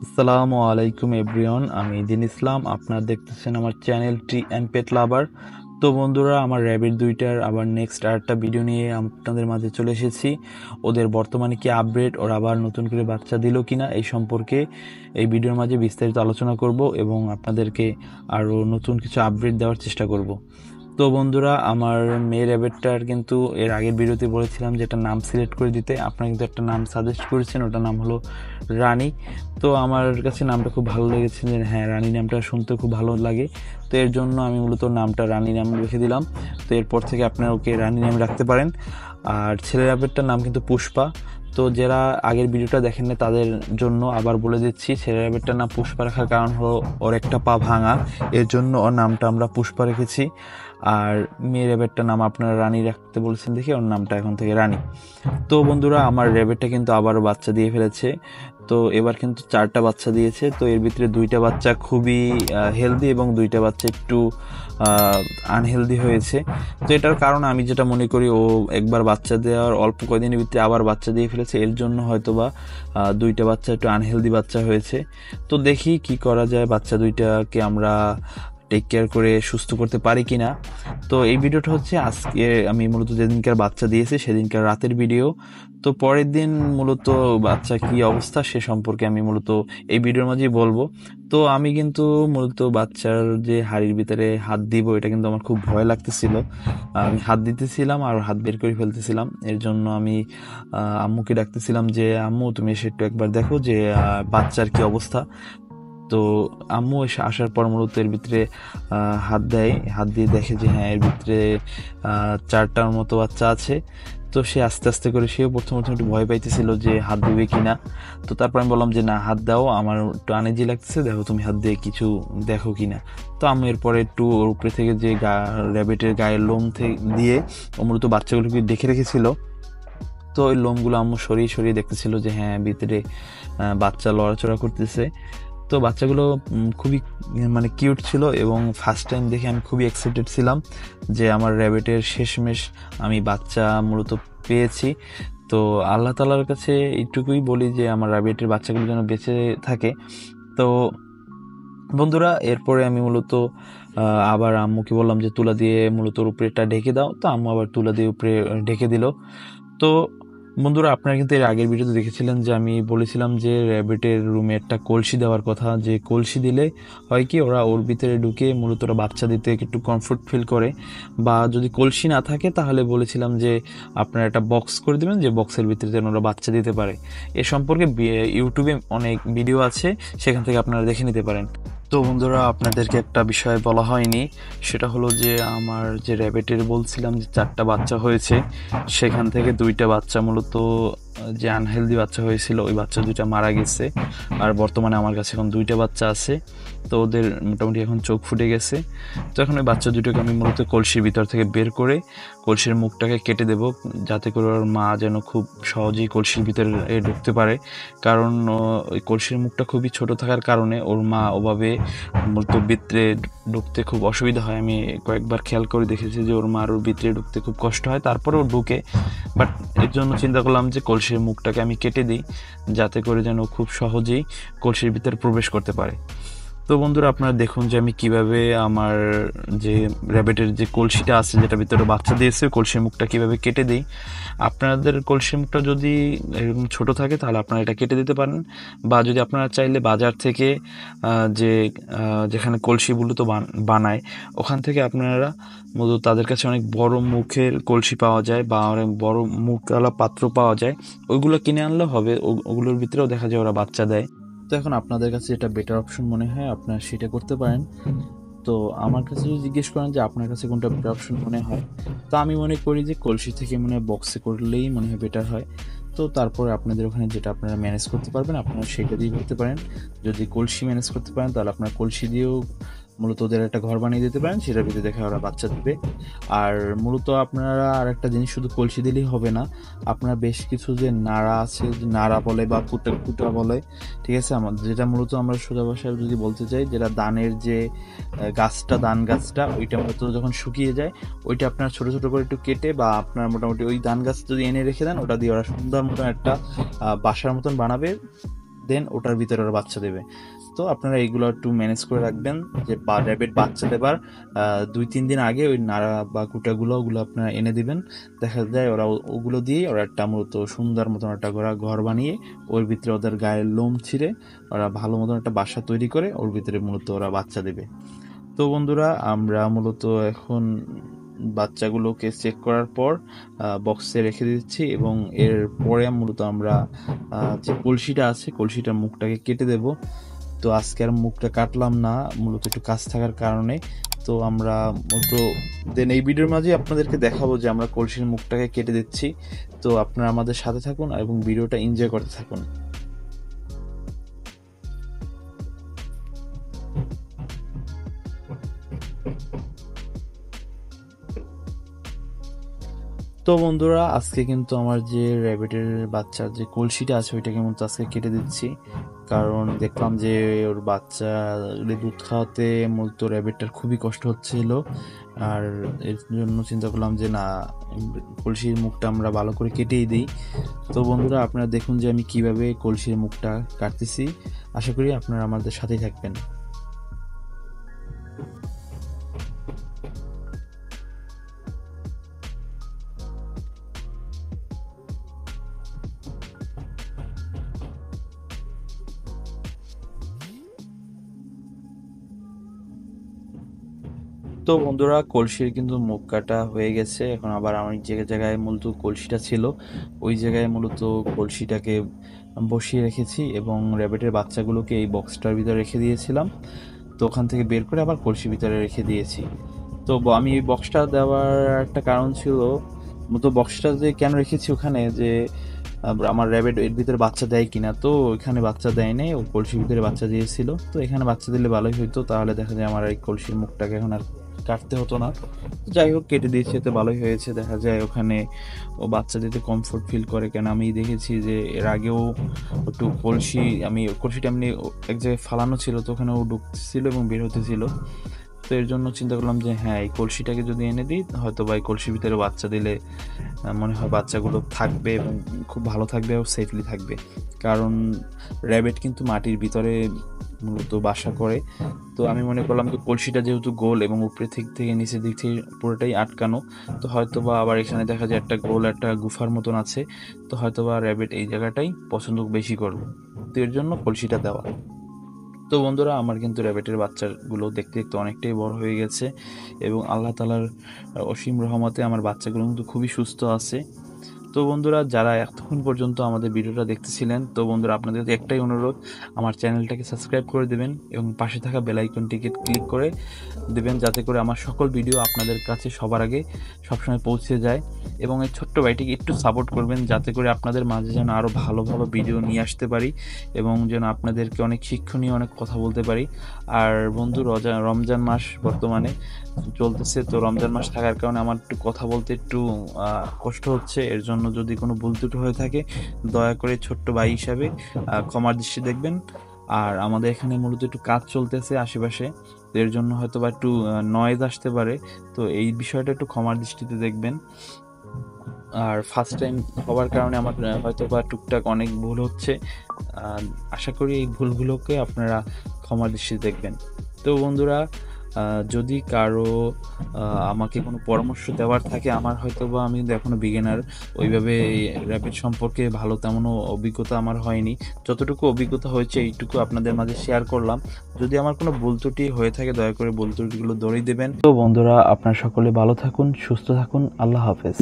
আসসালামু আলাইকুম এভরিওয়ান, আমি দিন ইসলাম। আপনারা দেখতেছেন আমার চ্যানেল ট্রি অ্যান্ড পেট লাভার। তো বন্ধুরা, আমার র্যাবিট দুইটার আবার নেক্সট আরেকটা ভিডিও নিয়ে আপনাদের মাঝে চলে এসেছি। ওদের বর্তমানে কি আপডেট, ওরা আবার নতুন করে বাচ্চা দিল কিনা এই সম্পর্কে এই ভিডিওর মাঝে বিস্তারিত আলোচনা করব এবং আপনাদেরকে আরও নতুন কিছু আপডেট দেওয়ার চেষ্টা করব। তো বন্ধুরা, আমার মেয়ের র্যাবিটটার কিন্তু এর আগের ভিডিওতে বলেছিলাম যে একটা নাম সিলেক্ট করে দিতে। আপনারা কিন্তু একটা নাম সাজেস্ট করেছেন, ওটার নাম হলো রানী। তো আমার কাছে নামটা খুব ভালো লেগেছে, যে হ্যাঁ, রানী নামটা শুনতে খুব ভালো লাগে। তো এর জন্য আমি মূলত নামটা রানী নাম রেখে দিলাম। তো এরপর থেকে আপনারা ওকে রানী নাম রাখতে পারেন। আর ছেলের র্যাবিটটার নাম কিন্তু পুষ্পা। তো যারা আগের ভিডিওটা দেখেন না তাদের জন্য আবার বলে দিচ্ছি, ছেলের র্যাবিটটার নাম পুষ্পা রাখার কারণ হলো ওর একটা পা ভাঙা, এর জন্য ওর নামটা আমরা পুষ্পা রেখেছি। আর মেয়ের র্যাবিটটার নাম আপনারা রানী রাখতে বলেছেন দেখে ওর নামটা এখন থেকে রানী। তো বন্ধুরা, আমার র্যাবিটটা কিন্তু আবারও বাচ্চা দিয়ে ফেলেছে। তো এবার কিন্তু 4টা বাচ্চা দিয়েছে। তো এর ভিতরে 2টা বাচ্চা খুবই হেলদি এবং 2টা বাচ্চা একটু আনহেলদি হয়েছে। তো এটার কারণ আমি যেটা মনে করি, ও একবার বাচ্চা দেওয়ার অল্প কয়েকদিনের ভিতরে আবার বাচ্চা দিয়ে ফেলেছে, এর জন্য হয়তোবা 2টা বাচ্চা একটু আনহেলদি বাচ্চা হয়েছে। তো দেখি কি করা যায়, বাচ্চা 2টাকে আমরা টেক কেয়ার করে সুস্থ করতে পারি কিনা। তো এই ভিডিওটা হচ্ছে আজকে আমি মূলত যেদিনকার বাচ্চা দিয়েছি সেদিনকার রাতের ভিডিও। তো পরের দিন মূলত বাচ্চা কি অবস্থা সে সম্পর্কে আমি মূলত এই ভিডিওর মাঝেই বলবো। তো আমি কিন্তু মূলত বাচ্চার যে হাড়ির ভিতরে হাত দিব, এটা কিন্তু আমার খুব ভয় লাগতেছিল। আমি হাত দিতেছিলাম আর হাত বের করে ফেলতেছিলাম। এর জন্য আমি আম্মুকে ডাকতেছিলাম যে আম্মু তুমি এসে একটু একবার দেখো যে বাচ্চার কি অবস্থা। তো আম্মু এসে আসার পর মূলত এর ভিতরে হাত দেয়, হাত দিয়ে দেখে যে হ্যাঁ, এর ভিতরে 4টার মতো বাচ্চা আছে। তো সে আস্তে আস্তে করে, সেও প্রথম প্রথম একটু ভয় পাইতেছিল যে হাত দিবে কিনা। তো তারপর আমি বললাম যে না, হাত দাও, আমার একটু আনেজি লাগতেছে, দেখো তুমি হাত দিয়ে কিছু দেখো কিনা। তো আমি এরপরে একটু ওর উপরে থেকে যে র্যাবিটের গায়ের লোম দিয়ে ও মূলত বাচ্চাগুলোকে দেখে রেখেছিল। তো ওই লোমগুলো আম্মু সরিয়ে সরিয়ে দেখতেছিল যে হ্যাঁ, ভিতরে বাচ্চা লড়াচড়া করতেছে। তো বাচ্চাগুলো খুবই মানে কিউট ছিল এবং ফার্স্ট টাইম দেখে আমি খুবই এক্সাইটেড ছিলাম যে আমার র্যাবিটের শেষমেশ আমি বাচ্চা মূলত পেয়েছি। তো আল্লাহ তাআলার কাছে এইটুকুই বলি যে আমার র্যাবিটের বাচ্চাগুলো যেন বেঁচে থাকে। তো বন্ধুরা, এরপরে আমি মূলত আবার আম্মুকে বললাম যে তুলা দিয়ে মূলত উপরেটা ঢেকে দাও। তো আম্মু আবার তুলা দিয়ে উপরে ঢেকে দিল। তো বন্ধুরা, আপনারা কিন্তু এর আগের ভিডিওতে দেখেছিলেন যে আমি বলেছিলাম যে র্যাবিটের রুমে একটা কলসি দেওয়ার কথা, যে কলসি দিলে হয় কি ওরা ওর ভিতরে ঢুকে মূলত ওরা বাচ্চা দিতে একটু কমফোর্ট ফিল করে। বা যদি কলসি না থাকে তাহলে বলেছিলাম যে আপনারা একটা বক্স করে দেবেন, যে বক্সের ভিতরে যেন ওরা বাচ্চা দিতে পারে। এ সম্পর্কে ইউটিউবে অনেক ভিডিও আছে, সেখান থেকে আপনারা দেখে নিতে পারেন। তো বন্ধুরা, আপনাদেরকে একটা বিষয় বলা হয়নি, সেটা হলো যে আমার যে র্যাবিটের বলছিলাম যে 4টা বাচ্চা হয়েছে, সেখান থেকে 2টা বাচ্চা মূলত যে আনহেলদি বাচ্চা হয়েছিল ওই বাচ্চা 2টা মারা গেছে। আর বর্তমানে আমার কাছে এখন 2টা বাচ্চা আছে। তো ওদের মোটামুটি এখন চোখ ফুটে গেছে। তো এখন ওই বাচ্চা 2টাকে আমি মূলত কলসির ভিতর থেকে বের করে কলসির মুখটাকে কেটে দেব, যাতে করে ওর মা যেন খুব সহজেই কলসির ভিতরে ঢুকতে পারে। কারণ ওই কলসির মুখটা খুবই ছোট থাকার কারণে ওর মা ওভাবে মূলত ভিতরে ঢুকতে খুব অসুবিধা হয়। আমি কয়েকবার খেয়াল করে দেখেছি যে ওর মার ওর ভিতরে ঢুকতে খুব কষ্ট হয়, তারপরেও ঢুকে। বাট এর জন্য চিন্তা করলাম যে কলসির মুখটাকে আমি কেটে দিই, যাতে করে যেন খুব সহজেই কলসির ভিতরে প্রবেশ করতে পারে। তো বন্ধুরা, আপনারা দেখুন যে আমি কিভাবে আমার যে র্যাবিটের যে কলসিটা আছে, যেটা ভিতরে বাচ্চা দিয়েছে, কলসির মুখটা কিভাবে কেটে দিই। আপনাদের কলসির মুখটা যদি এরকম ছোট থাকে তাহলে আপনারা এটা কেটে দিতে পারেন। বা যদি আপনারা চাইলে বাজার থেকে যে যেখানে কলসিগুলো তো বানায়, ওখান থেকে আপনারা মূলত তাদের কাছে অনেক বড় মুখের কলসি পাওয়া যায় বা অনেক বড় মুখওয়ালা পাত্র পাওয়া যায়, ওইগুলো কিনে আনলে হবে। ওগুলোর ভিতরেও দেখা যায় ওরা বাচ্চা দেয়। তো এখন আপনাদের কাছে যেটা বেটার অপশন মনে হয় আপনারা সেটা করতে পারেন। তো আমার কাছে যদি জিজ্ঞেস করেন যে আপনার কাছে কোনটা বেটার অপশন মনে হয়, তো আমি মনে করি যে কলসি থেকে মনে হয় বক্সে করলেই মনে হয় বেটার হয়। তো তারপরে আপনাদের ওখানে যেটা আপনারা ম্যানেজ করতে পারবেন আপনারা সেটা দিয়ে করতে পারেন। যদি কলসি ম্যানেজ করতে পারেন তাহলে আপনারা কলসি দিয়েও মূলত ওদের একটা ঘর বানিয়ে দিতে পারেন, সেটার ভিতরে দেখা ওরা বাচ্চা দিবে। আর মূলত আপনারা আর একটা জিনিস, শুধু কলসি দিলেই হবে না, আপনারা বেশ কিছু যে নাড়া আছে, যে নাড়া বলে বা কুটা কুটা বলে, ঠিক আছে, আমাদের যেটা মূলত আমরা সোজা ভাষায় যদি বলতে চাই, যেটা ধানের যে গাছটা, ধান গাছটা, ওইটা মূলত যখন শুকিয়ে যায় ওইটা আপনার ছোট ছোট করে একটু কেটে, বা আপনার মোটামুটি ওই ধান গাছ যদি এনে রেখে দেন, ওটা দিয়ে ওরা সুন্দর মতন একটা বাসার মতন বানাবে। দেন ওটার ভিতরে ওরা বাচ্চা দেবে। তো আপনারা এইগুলো একটু ম্যানেজ করে রাখবেন যে র্যাবিট বাচ্চা দেবার 2-3 দিন আগে ওই নাড়া বা কুটাগুলো ওগুলো আপনারা এনে দিবেন। দেখা যায় ওরা ওগুলো দিয়ে ওরা একটা মূলত সুন্দর মতন একটা ঘর বানিয়ে ওর ভিতরে ওদের গায়ের লোম ছিঁড়ে ওরা ভালো মতন একটা বাসা তৈরি করে ওর ভিতরে মূলত ওরা বাচ্চা দেবে। তো বন্ধুরা আমরা মূলত এখন বাচ্চাগুলোকে চেক করার পর বক্সে রেখে দিচ্ছি এবং এর পরে মূলত আমরা যে কলসিটা আছে কলসিটার মুখটাকে কেটে দেব। তো আজকে আর মুখটা কাটলাম না মূলত একটু কাজ থাকার কারণে। তো আমরা মূলত দেন এই ভিডিওর মাঝে আপনাদেরকে দেখাবো যে আমরা কলসির মুখটাকে কেটে দিচ্ছি। তো আপনারা আমাদের সাথে থাকুন এবং ভিডিওটা এনজয় করতে থাকুন। তো বন্ধুরা আজকে কিন্তু আমার যে র্যাবিটের বাচ্চার যে কলসিটা আছে ওইটাকে মূলত আজকে কেটে দিচ্ছি, কারণ দেখলাম যে ওর বাচ্চা দুধ খাওয়াতে মূলত র্যাবিটটার খুবই কষ্ট হচ্ছিল। আর এর জন্য চিন্তা করলাম যে না, কলসির মুখটা আমরা ভালো করে কেটেই দিই। তো বন্ধুরা আপনারা দেখুন যে আমি কিভাবে কলসির মুখটা কাটতেছি, আশা করি আপনারা আমাদের সাথেই থাকবেন। তো বন্ধুরা কলসির কিন্তু মুখ কাটা হয়ে গেছে। এখন আবার আমি যে জায়গায় মূলত কলসিটা ছিল ওই জায়গায় মূলত কলসিটাকে বসিয়ে রেখেছি এবং র্যাবিটের বাচ্চাগুলোকে এই বক্সটার ভিতরে রেখে দিয়েছিলাম। তো ওখান থেকে বের করে আবার কলসির ভিতরে রেখে দিয়েছি। তো আমি এই বক্সটা দেওয়ার একটা কারণ ছিল, মূলত বক্সটা যে কেন রেখেছি ওখানে যে আমার র্যাবিট এর ভিতরে বাচ্চা দেয় কিনা। তো এখানে বাচ্চা দেয় নাই, ও কলসির ভিতরে বাচ্চা দিয়েছিল। তো এখানে বাচ্চা দিলে ভালোই হইতো, তাহলে দেখা যায় আমার এই কলসির মুখটাকে এখন আর কাটতে হতো না। যাই হোক কেটে দিয়েছি, এতে ভালোই হয়েছে। দেখা যায় ওখানে ও বাচ্চা দিতে কমফোর্ট ফিল করে, কেন আমি দেখেছি যে এর আগেও একটু কলসিটা এমনি এক জায়গায় ফালানো ছিল, তো ওখানে ও ঢুকছিল এবং বের হতেছিল। তো এর জন্য চিন্তা করলাম যে হ্যাঁ, এই কলসিটাকে যদি এনে দিই হয়তো বা এই কলসির ভিতরে বাচ্চা দিলে মনে হয় বাচ্চাগুলো থাকবে এবং খুব ভালো থাকবে এবং সেফলি থাকবে। কারণ র্যাবিট কিন্তু মাটির ভিতরে মূলত বাসা করে। তো আমি মনে করলাম যে কলসিটা যেহেতু গোল এবং উপরে থেকে নিচের দিক থেকে পুরোটাই আটকানো, তো হয়তো বা আবার এখানে দেখা যায় একটা গোল একটা গুফার মতন আছে, তো হয়তো বা র্যাবিট এই জায়গাটাই পছন্দ বেশি করবে। তো এর জন্য কলসিটা দেওয়া। তো বন্ধুরা আমার কিন্তু র্যাবিটের বাচ্চাগুলো দেখতে দেখতে অনেকটাই বড় হয়ে গেছে এবং আল্লাহ তাআলার অসীম রহমতে আমার বাচ্চাগুলো কিন্তু খুবই সুস্থ আছে। তো বন্ধুরা যারা এতক্ষণ পর্যন্ত আমাদের ভিডিওটা দেখতেছিলেন, তো বন্ধুরা আপনাদের একটাই অনুরোধ, আমার চ্যানেলটাকে সাবস্ক্রাইব করে দেবেন এবং পাশে থাকা বেল আইকনটিকে ক্লিক করে দেবেন, যাতে করে আমার সকল ভিডিও আপনাদের কাছে সবার আগে সবসময় পৌঁছে যায়। এবং এই ছোট্ট ভাইটিকে একটু সাপোর্ট করবেন, যাতে করে আপনাদের মাঝে যেন আরও ভালো ভালো ভিডিও নিয়ে আসতে পারি এবং যেন আপনাদেরকে অনেক শিক্ষণীয় অনেক কথা বলতে পারি। আর বন্ধু রমজান মাস বর্তমানে চলতেছে, তো রমজান মাস থাকার কারণে আমার একটু কথা বলতে একটু কষ্ট হচ্ছে। এর জন্য যদি কোনো ভুল ত্রুটি হয়ে থাকে দয়া করে ছোট্ট ভাই হিসাবে ক্ষমার দৃষ্টি দেখবেন। আর আমাদের এখানে মূলত একটু কাজ চলতেছে আশেপাশে, তো এর জন্য হয়তো বা একটু নয়েজ আসতে পারে, তো এই বিষয়টা একটু ক্ষমার দৃষ্টিতে দেখবেন। আর ফার্স্ট টাইম হওয়ার কারণে আমার হয়তো বা টুকটাক অনেক ভুল হচ্ছে, আশা করি এই ভুলগুলোকে আপনারা ক্ষমার দৃষ্টিতে দেখবেন। তো বন্ধুরা যদি কারো আমাকে কোনো পরামর্শ দেওয়ার থাকে, আমার হয়তো বা আমি এখনও বিগিনার, ওইভাবে র্যাবিট সম্পর্কে ভালো তেমনও অভিজ্ঞতা আমার হয়নি। যতটুকু অভিজ্ঞতা হয়েছে এইটুকু আপনাদের মাঝে শেয়ার করলাম। যদি আমার কোনো ভুল ত্রুটি হয়ে থাকে দয়া করে ভুল ত্রুটিগুলো ধরিয়ে দেবেন। তো বন্ধুরা আপনারা সকলে ভালো থাকুন, সুস্থ থাকুন, আল্লাহ হাফেজ।